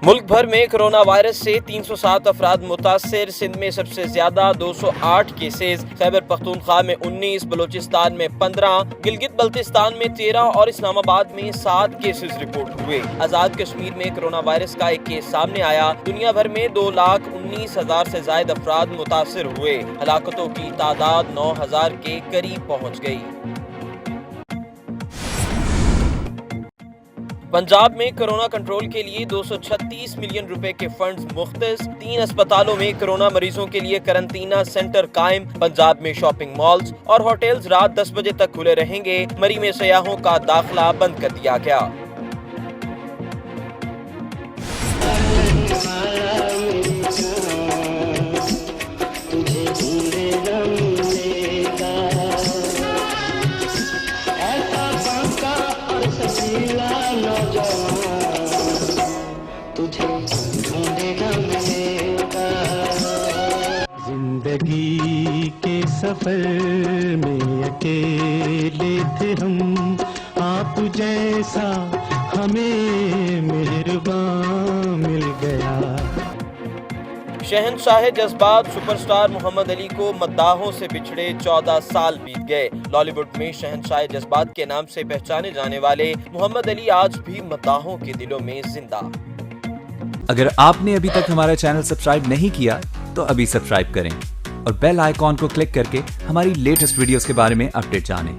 मुल्क भर में कोरोना वायरस से 307 अफराद मुतासिर। सिंध में सबसे ज्यादा 208 केसेस, खैबर पख्तूनख्वा में 19, बलोचिस्तान में 15, गिलगित बल्तिस्तान में 13 और इस्लामाबाद में 7 केसेस रिपोर्ट हुए। आजाद कश्मीर में कोरोना वायरस का एक केस सामने आया। दुनिया भर में 2,19,000 से ज्यादा अफराद मुतासिर हुए। हलाकतों की तादाद 9,000 के करीब पहुँच गई। पंजाब में कोरोना कंट्रोल के लिए 236 मिलियन रुपए के फंड्स मुख्तस। 3 अस्पतालों में कोरोना मरीजों के लिए करंटीना सेंटर कायम। पंजाब में शॉपिंग मॉल्स और होटल्स रात 10 बजे तक खुले रहेंगे। मरी में सयाहों का दाखिला बंद कर दिया गया। जिंदगी के सफर में अकेले थे हम, आप जैसा हमें मेहरबान मिल गया। शहंशाह जज्बात सुपरस्टार मोहम्मद अली को मद्दाहों से बिछड़े 14 साल बीत गए। बॉलीवुड में शहंशाह जज्बात के नाम से पहचाने जाने वाले मोहम्मद अली आज भी मद्दाहों के दिलों में जिंदा। अगर आपने अभी तक हमारा चैनल सब्सक्राइब नहीं किया तो अभी सब्सक्राइब करें और बेल आइकॉन को क्लिक करके हमारी लेटेस्ट वीडियोस के बारे में अपडेट जानें।